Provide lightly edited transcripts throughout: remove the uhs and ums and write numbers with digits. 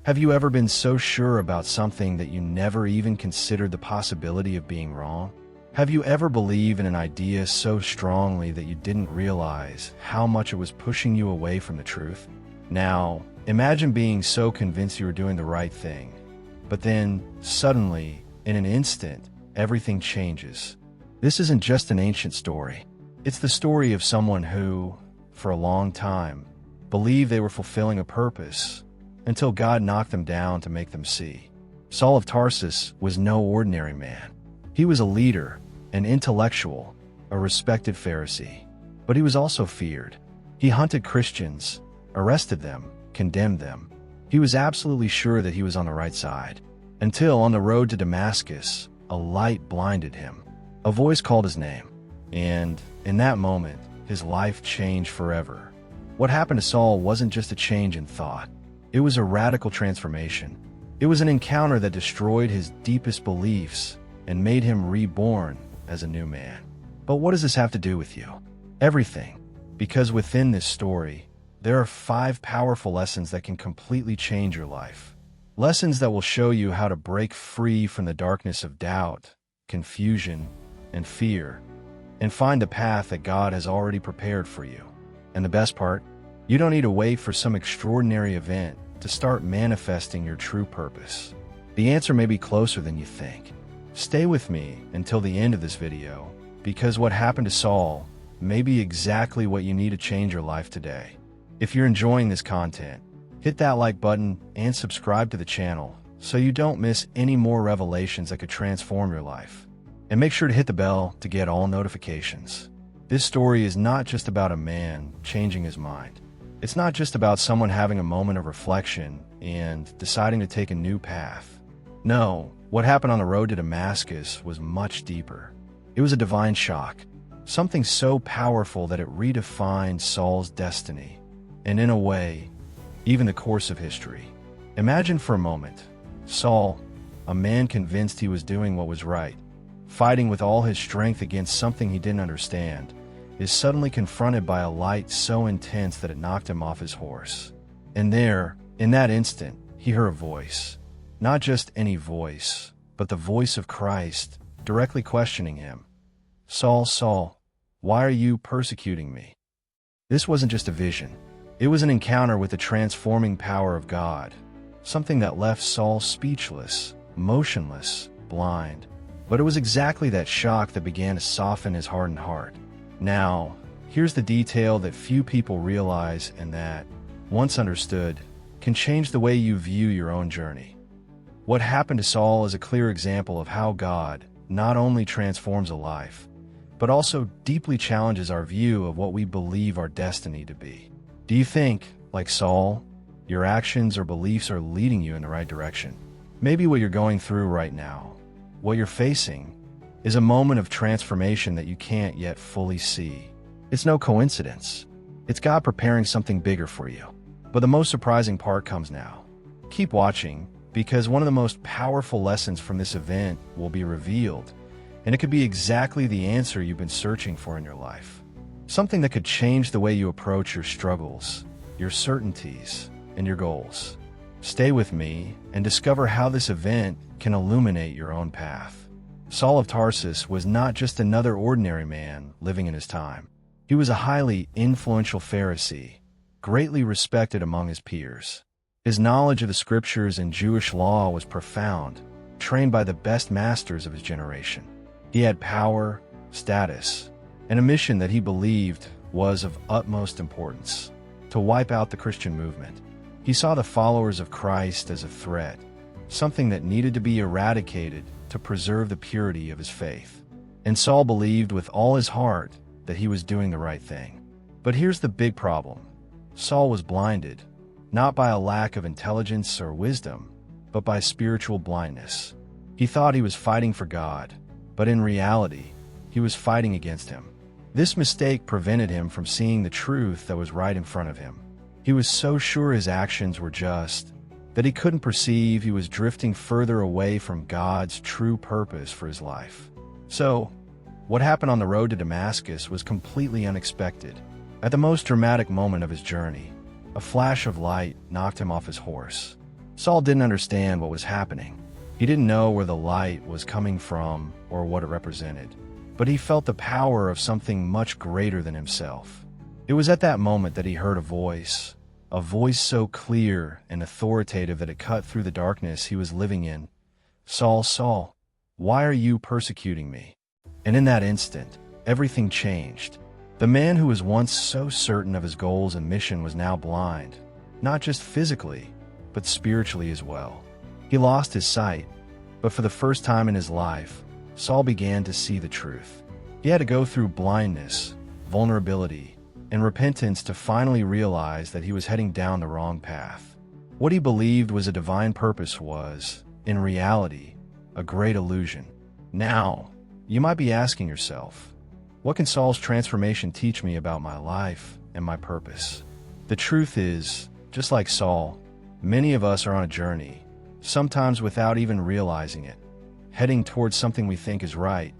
Have you ever been so sure about something that you never even considered the possibility of being wrong? Have you ever believed in an idea so strongly that you didn't realize how much it was pushing you away from the truth? Now, imagine being so convinced you were doing the right thing, but then, suddenly, in an instant, everything changes. This isn't just an ancient story. It's the story of someone who, for a long time, believed they were fulfilling a purpose until God knocked them down to make them see. Saul of Tarsus was no ordinary man. He was a leader, an intellectual, a respected Pharisee. But he was also feared. He hunted Christians, arrested them, condemned them. He was absolutely sure that he was on the right side. Until, on the road to Damascus, a light blinded him. A voice called his name. And, in that moment, his life changed forever. What happened to Saul wasn't just a change in thought. It was a radical transformation. It was an encounter that destroyed his deepest beliefs and made him reborn as a new man. But what does this have to do with you? Everything. Because within this story, there are 5 powerful lessons that can completely change your life. Lessons that will show you how to break free from the darkness of doubt, confusion, and fear, and find a path that God has already prepared for you. And the best part? You don't need to wait for some extraordinary event to start manifesting your true purpose. The answer may be closer than you think. Stay with me until the end of this video, because what happened to Saul may be exactly what you need to change your life today. If you're enjoying this content, hit that like button and subscribe to the channel so you don't miss any more revelations that could transform your life. And make sure to hit the bell to get all notifications. This story is not just about a man changing his mind. It's not just about someone having a moment of reflection and deciding to take a new path. No, what happened on the road to Damascus was much deeper. It was a divine shock, something so powerful that it redefined Saul's destiny, and in a way, even the course of history. Imagine for a moment, Saul, a man convinced he was doing what was right, fighting with all his strength against something he didn't understand, is suddenly confronted by a light so intense that it knocked him off his horse. And there, in that instant, he heard a voice. Not just any voice, but the voice of Christ, directly questioning him. "Saul, Saul, why are you persecuting me?" This wasn't just a vision. It was an encounter with the transforming power of God, something that left Saul speechless, motionless, blind. But it was exactly that shock that began to soften his hardened heart. Now, here's the detail that few people realize and that, once understood, can change the way you view your own journey. What happened to Saul is a clear example of how God not only transforms a life, but also deeply challenges our view of what we believe our destiny to be. Do you think, like Saul, your actions or beliefs are leading you in the right direction? Maybe what you're going through right now, what you're facing, is a moment of transformation that you can't yet fully see. It's no coincidence. It's God preparing something bigger for you. But the most surprising part comes now. Keep watching, because one of the most powerful lessons from this event will be revealed, and it could be exactly the answer you've been searching for in your life. Something that could change the way you approach your struggles, your certainties, and your goals. Stay with me and discover how this event can illuminate your own path. Saul of Tarsus was not just another ordinary man living in his time. He was a highly influential Pharisee, greatly respected among his peers. His knowledge of the scriptures and Jewish law was profound, trained by the best masters of his generation. He had power, status, and a mission that he believed was of utmost importance: to wipe out the Christian movement. He saw the followers of Christ as a threat, something that needed to be eradicated to preserve the purity of his faith. And Saul believed with all his heart that he was doing the right thing. But here's the big problem. Saul was blinded, not by a lack of intelligence or wisdom, but by spiritual blindness. He thought he was fighting for God, but in reality, he was fighting against him. This mistake prevented him from seeing the truth that was right in front of him. He was so sure his actions were just that he couldn't perceive he was drifting further away from God's true purpose for his life. So, what happened on the road to Damascus was completely unexpected. At the most dramatic moment of his journey, a flash of light knocked him off his horse. Saul didn't understand what was happening. He didn't know where the light was coming from or what it represented, but he felt the power of something much greater than himself. It was at that moment that he heard a voice so clear and authoritative that it cut through the darkness he was living in. "Saul, Saul, why are you persecuting me?" And in that instant, everything changed. The man who was once so certain of his goals and mission was now blind, not just physically, but spiritually as well. He lost his sight, but for the first time in his life, Saul began to see the truth. He had to go through blindness, vulnerability, and repentance to finally realize that he was heading down the wrong path. What he believed was a divine purpose was, in reality, a great illusion. Now, you might be asking yourself, what can Saul's transformation teach me about my life and my purpose? The truth is, just like Saul, many of us are on a journey, sometimes without even realizing it, heading towards something we think is right,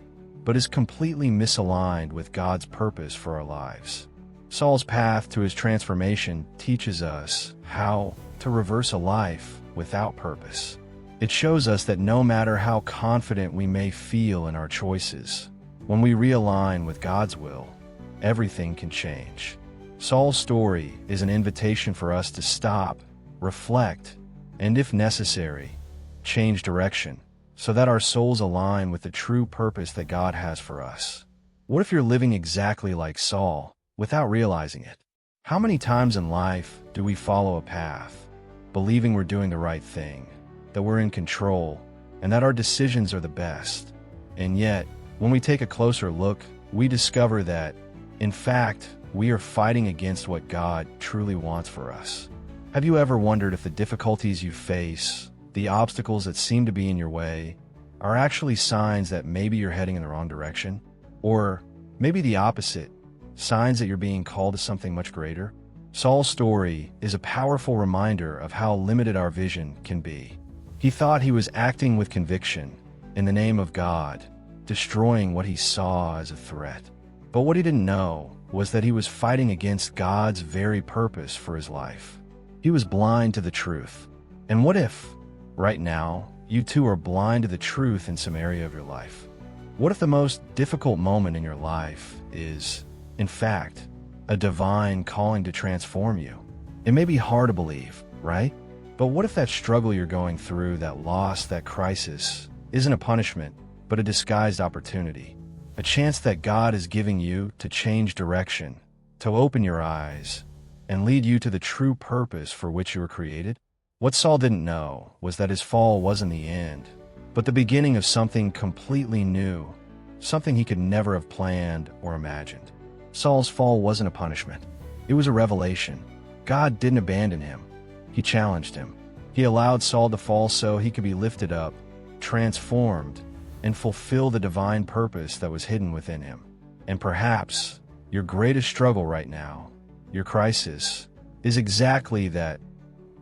but is completely misaligned with God's purpose for our lives. Saul's path to his transformation teaches us how to reverse a life without purpose. It shows us that no matter how confident we may feel in our choices, when we realign with God's will, everything can change. Saul's story is an invitation for us to stop, reflect, and if necessary, change direction, so that our souls align with the true purpose that God has for us. What if you're living exactly like Saul, without realizing it? How many times in life do we follow a path, believing we're doing the right thing, that we're in control, and that our decisions are the best? And yet, when we take a closer look, we discover that, in fact, we are fighting against what God truly wants for us. Have you ever wondered if the difficulties you face, the obstacles that seem to be in your way, are actually signs that maybe you're heading in the wrong direction? Or maybe the opposite, signs that you're being called to something much greater? Saul's story is a powerful reminder of how limited our vision can be. He thought he was acting with conviction in the name of God, destroying what he saw as a threat. But what he didn't know was that he was fighting against God's very purpose for his life. He was blind to the truth. And what if, right now, you too are blind to the truth in some area of your life? What if the most difficult moment in your life is, in fact, a divine calling to transform you? It may be hard to believe, right? But what if that struggle you're going through, that loss, that crisis, isn't a punishment, but a disguised opportunity? A chance that God is giving you to change direction, to open your eyes, and lead you to the true purpose for which you were created? What Saul didn't know was that his fall wasn't the end, but the beginning of something completely new, something he could never have planned or imagined. Saul's fall wasn't a punishment. It was a revelation. God didn't abandon him. He challenged him. He allowed Saul to fall so he could be lifted up, transformed, and fulfill the divine purpose that was hidden within him. And perhaps your greatest struggle right now, your crisis, is exactly that,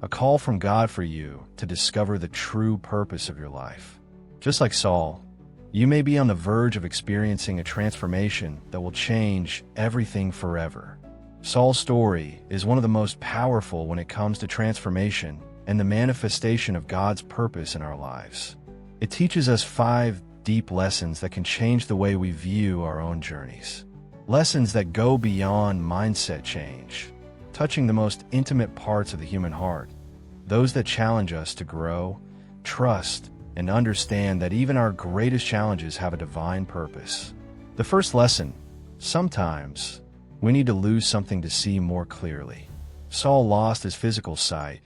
a call from God for you to discover the true purpose of your life. Just like Saul, you may be on the verge of experiencing a transformation that will change everything forever. Saul's story is one of the most powerful when it comes to transformation and the manifestation of God's purpose in our lives. It teaches us 5 deep lessons that can change the way we view our own journeys. Lessons that go beyond mindset change, touching the most intimate parts of the human heart. Those that challenge us to grow, trust, and understand that even our greatest challenges have a divine purpose. The first lesson: sometimes we need to lose something to see more clearly. Saul lost his physical sight,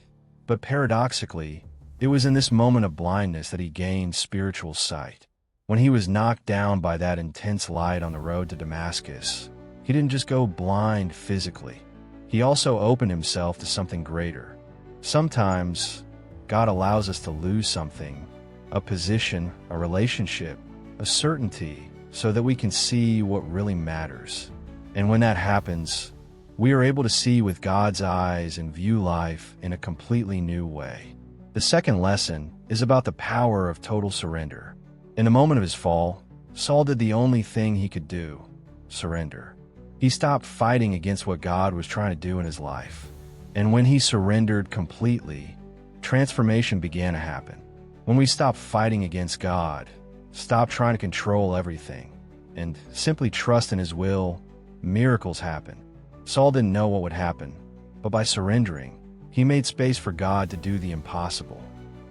but paradoxically, it was in this moment of blindness that he gained spiritual sight. When he was knocked down by that intense light on the road to Damascus, he didn't just go blind physically. He also opened himself to something greater. Sometimes, God allows us to lose something, a position, a relationship, a certainty, so that we can see what really matters. And when that happens, we are able to see with God's eyes and view life in a completely new way. The second lesson is about the power of total surrender. In the moment of his fall, Saul did the only thing he could do: surrender. He stopped fighting against what God was trying to do in his life. And when he surrendered completely, transformation began to happen. When we stopped fighting against God, stopped trying to control everything, and simply trust in His will, miracles happen. Saul didn't know what would happen, but by surrendering, he made space for God to do the impossible.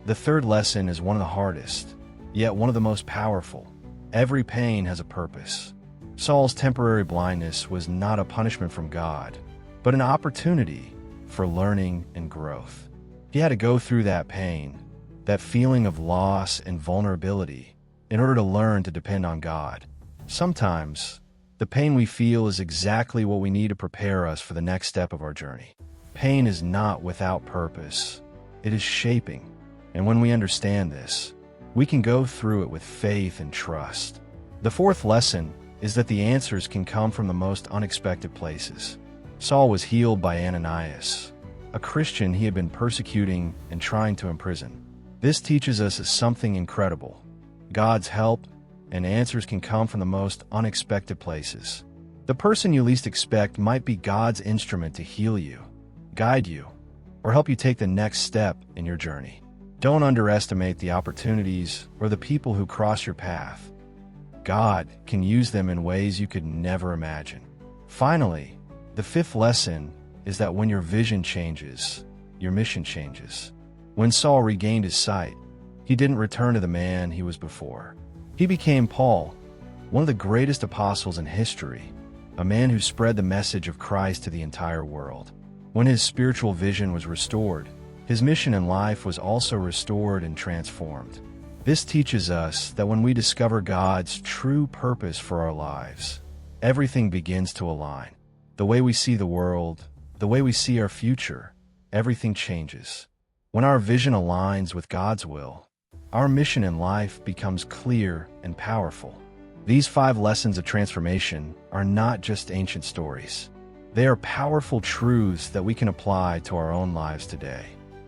The third lesson is one of the hardest, yet one of the most powerful. Every pain has a purpose. Saul's temporary blindness was not a punishment from God, but an opportunity for learning and growth. He had to go through that pain, that feeling of loss and vulnerability, in order to learn to depend on God. Sometimes, the pain we feel is exactly what we need to prepare us for the next step of our journey. Pain is not without purpose. It is shaping. And when we understand this, we can go through it with faith and trust. The fourth lesson is that the answers can come from the most unexpected places. Saul was healed by Ananias, a Christian he had been persecuting and trying to imprison. This teaches us something incredible. God's help and answers can come from the most unexpected places. The person you least expect might be God's instrument to heal you, guide you, or help you take the next step in your journey. Don't underestimate the opportunities or the people who cross your path. God can use them in ways you could never imagine. Finally, the fifth lesson is that when your vision changes, your mission changes. When Saul regained his sight, he didn't return to the man he was before. He became Paul, one of the greatest apostles in history, a man who spread the message of Christ to the entire world. When his spiritual vision was restored, his mission in life was also restored and transformed. This teaches us that when we discover God's true purpose for our lives, everything begins to align. The way we see the world, the way we see our future, everything changes. When our vision aligns with God's will, our mission in life becomes clear and powerful. These 5 lessons of transformation are not just ancient stories. They are powerful truths that we can apply to our own lives today.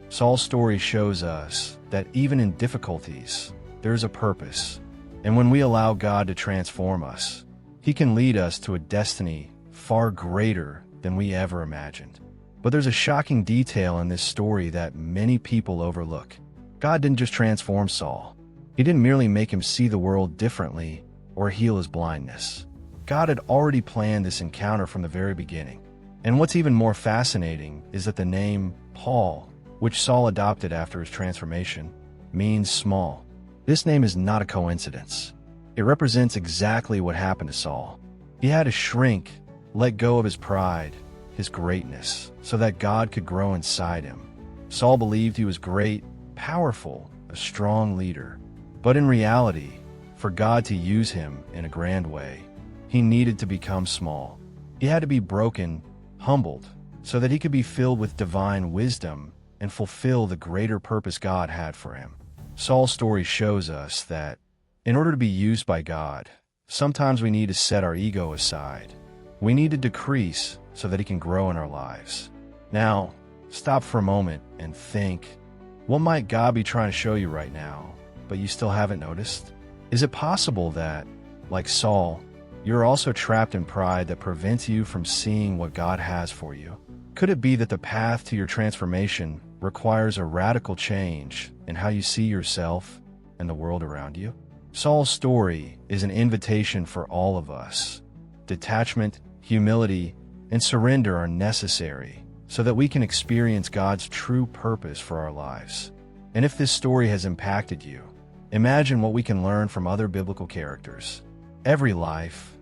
Saul's story shows us that even in difficulties, there is a purpose. And when we allow God to transform us, He can lead us to a destiny far greater than we ever imagined. But there's a shocking detail in this story that many people overlook. God didn't just transform Saul. He didn't merely make him see the world differently or heal his blindness. God had already planned this encounter from the very beginning. And what's even more fascinating is that the name Paul, which Saul adopted after his transformation, means small. This name is not a coincidence. It represents exactly what happened to Saul. He had to shrink, let go of his pride, his greatness, so that God could grow inside him. Saul believed he was great, powerful, a strong leader. But in reality, for God to use him in a grand way, he needed to become small. He had to be broken, humbled, so that he could be filled with divine wisdom and fulfill the greater purpose God had for him. Saul's story shows us that in order to be used by God, sometimes we need to set our ego aside. We need to decrease so that He can grow in our lives. Now, stop for a moment and think, what might God be trying to show you right now, but you still haven't noticed? Is it possible that, like Saul, you're also trapped in pride that prevents you from seeing what God has for you? Could it be that the path to your transformation requires a radical change in how you see yourself and the world around you? Saul's story is an invitation for all of us. Detachment, humility, and surrender are necessary so that we can experience God's true purpose for our lives. And if this story has impacted you, imagine what we can learn from other biblical characters. Every life,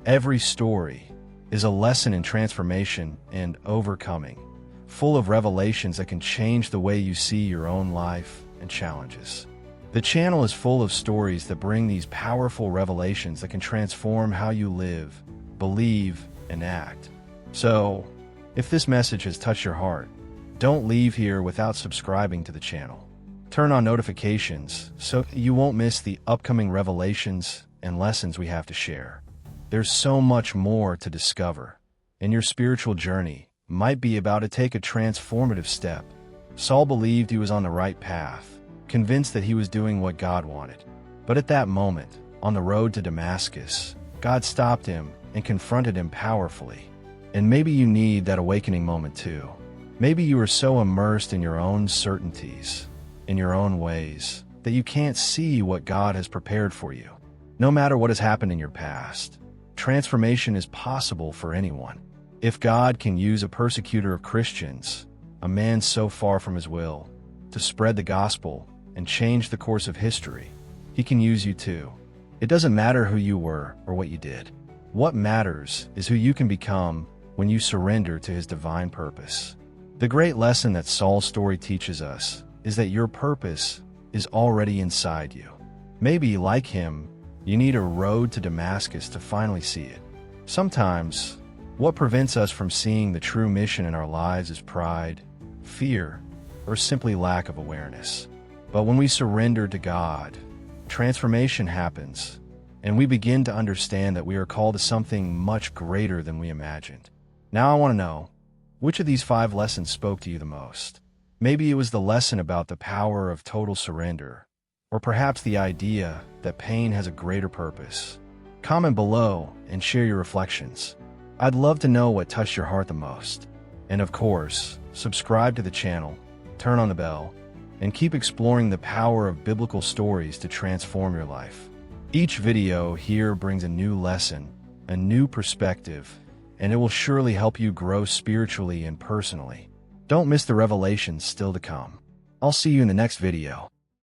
every story, is a lesson in transformation and overcoming, full of revelations that can change the way you see your own life and challenges. The channel is full of stories that bring these powerful revelations that can transform how you live, believe, and act. So, if this message has touched your heart, don't leave here without subscribing to the channel. Turn on notifications so you won't miss the upcoming revelations and lessons we have to share. There's so much more to discover, and your spiritual journey might be about to take a transformative step. Saul believed he was on the right path, convinced that he was doing what God wanted. But at that moment, on the road to Damascus, God stopped him and confronted him powerfully. And maybe you need that awakening moment too. Maybe you are so immersed in your own certainties, in your own ways, that you can't see what God has prepared for you. No matter what has happened in your past, transformation is possible for anyone. If God can use a persecutor of Christians, a man so far from his will, to spread the gospel and change the course of history, he can use you too. It doesn't matter who you were or what you did. What matters is who you can become when you surrender to his divine purpose. The great lesson that Saul's story teaches us is that your purpose is already inside you. Maybe, like him, you need a road to Damascus to finally see it. Sometimes, what prevents us from seeing the true mission in our lives is pride, fear, or simply lack of awareness. But when we surrender to God, transformation happens, and we begin to understand that we are called to something much greater than we imagined. Now I want to know, which of these 5 lessons spoke to you the most? Maybe it was the lesson about the power of total surrender, or perhaps the idea that pain has a greater purpose. Comment below and share your reflections. I'd love to know what touched your heart the most. And of course, subscribe to the channel, turn on the bell, and keep exploring the power of biblical stories to transform your life. Each video here brings a new lesson, a new perspective, and it will surely help you grow spiritually and personally. Don't miss the revelations still to come. I'll see you in the next video.